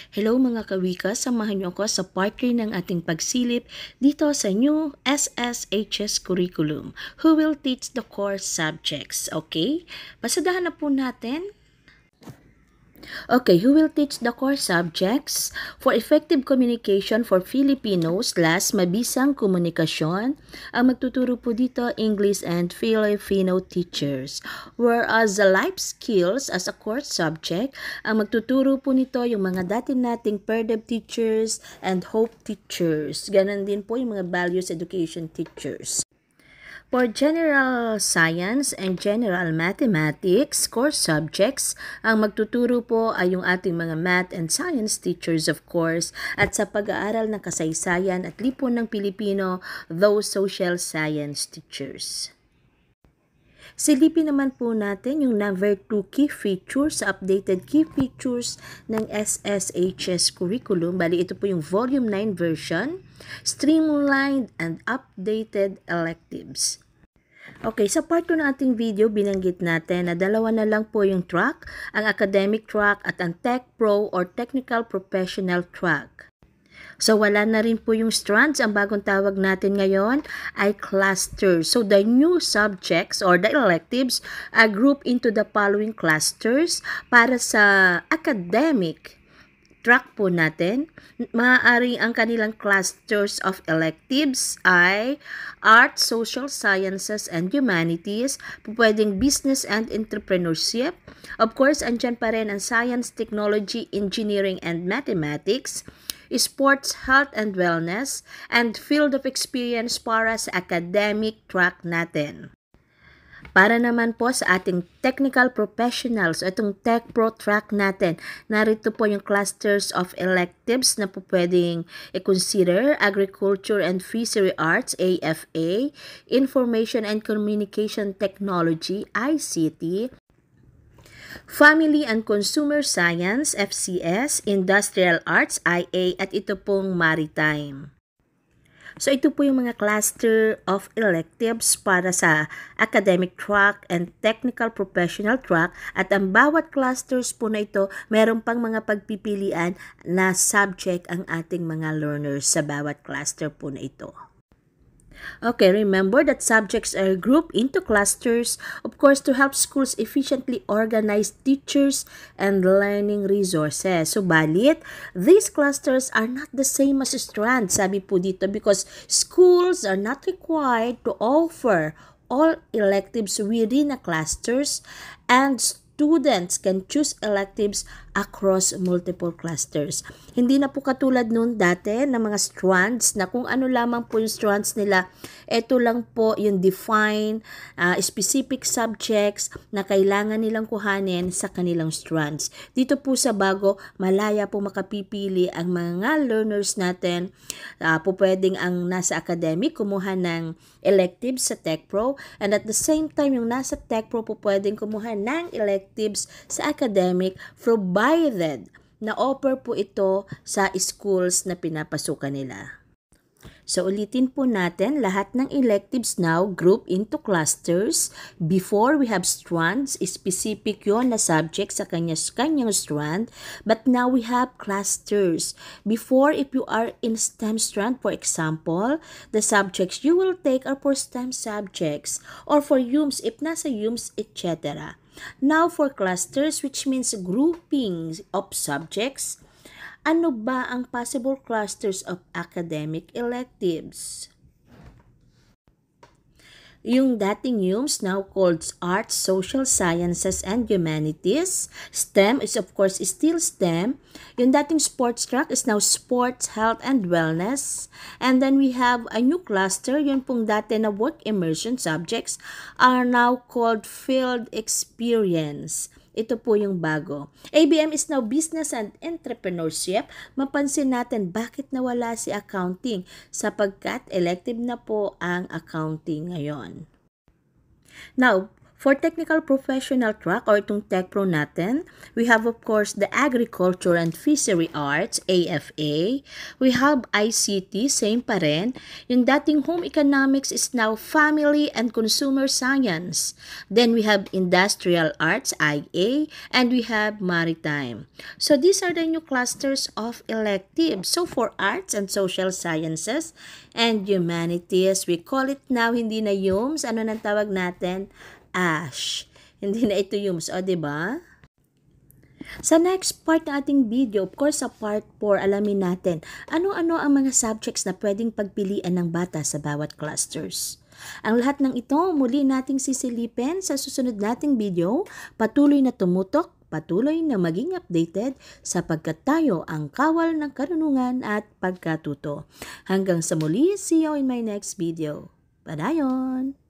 Hello mga kawika, samahan niyo ako sa part 3 ng ating pagsilip dito sa new SSHS curriculum, who will teach the core subjects. Okay? Pasadahan na po natin. Okay, who will teach the core subjects for effective communication for Filipinos / mabisang komunikasyon? Ang magtuturo po dito, English and Filipino teachers. Whereas the life skills as a core subject, ang magtuturo po nito yung mga dati nating PERDEB teachers and HOPE teachers. Ganon din po yung mga values education teachers. For general science and general mathematics core subjects, ang magtuturo po ay yung ating mga math and science teachers of course, at sa pag-aaral ng kasaysayan at lipon ng Pilipino, those social science teachers. Silipin naman po natin yung number 2 key features, updated key features ng SSHS curriculum. Bali, ito po yung volume 9 version, streamlined and updated electives. Okay, sa part 2 ng ating video, binanggit natin na dalawa na lang po yung track, ang academic track at ang Tech Pro or Technical Professional track. So, wala na rin po yung strands. Ang bagong tawag natin ngayon ay clusters. So, the new subjects or the electives are grouped into the following clusters para sa academic track po natin. Maaari ang kanilang clusters of electives ay Arts, Social Sciences, and Humanities, pwedeng Business and Entrepreneurship. Of course, andyan pa rin ang Science, Technology, Engineering, and Mathematics, Sports, Health, and Wellness, and Field of Experience para sa academic track natin. Para naman po sa ating technical professionals, itong Tech Pro track natin, narito po yung clusters of electives na po pwedeng i-consider: Agriculture and Fishery Arts, AFA, Information and Communication Technology, ICT, Family and Consumer Science, FCS, Industrial Arts, IA, at ito pong Maritime. So, ito po yung mga cluster of electives para sa academic track and technical professional track, at ang bawat clusters po na ito, meron pang mga pagpipilian na subject ang ating mga learners sa bawat cluster po na ito. Okay, remember that subjects are grouped into clusters, of course, to help schools efficiently organize teachers and learning resources. So, balit, these clusters are not the same as strands, sabi po dito, because schools are not required to offer all electives within a clusters, and students can choose electives across multiple clusters. Hindi na po katulad noon dati ng mga strands na kung ano lamang po yung strands nila, ito lang po yung define specific subjects na kailangan nilang kuhanin sa kanilang strands. Dito po sa bago, malaya po makapipili ang mga learners natin. Po pwedeng ang nasa academic kumuha ng electives sa Tech Pro, and at the same time yung nasa Tech Pro po pwedeng kumuha ng electives sa academic, provided na offer po ito sa schools na pinapasukan nila. So, ulitin po natin, lahat ng electives now group into clusters. Before, we have strands, specific yon na subject sa kanyang strand. But now, we have clusters. Before, if you are in STEM strand, for example, the subjects you will take are for STEM subjects. Or for UMS, if nasa UMS, etc. Now, for clusters, which means groupings of subjects, ano ba ang possible clusters of academic electives? Yung dating UMS, now called Arts, Social Sciences, and Humanities. STEM is of course still STEM. Yung dating sports track is now Sports, Health, and Wellness. And then we have a new cluster, yun pong dati na work immersion subjects are now called Field Experience. Ito po yung bago. ABM is now Business and Entrepreneurship. Mapansin natin bakit nawala si accounting, sapagkat elective na po ang accounting ngayon. Now, For technical professional track or itong Tech Pro natin, we have of course the Agriculture and Fishery Arts, AFA. We have ICT, same pa rin. Yung dating Home Economics is now Family and Consumer Science. Then we have Industrial Arts, IA, and we have Maritime. So these are the new clusters of electives. So for Arts and Social Sciences and Humanities, we call it now, hindi na YUMS, ano nang tawag natin? ASH. Hindi na ito YUMS, o diba? Sa next part ng ating video, of course sa part 4, alamin natin ano-ano ang mga subjects na pwedeng pagpilian ng bata sa bawat clusters. Ang lahat ng ito muli nating sisilipin sa susunod nating video. Patuloy na tumutok, patuloy na maging updated sapagkat tayo ang kawal ng karunungan at pagkatuto. Hanggang sa muli, see you in my next video. Padayon!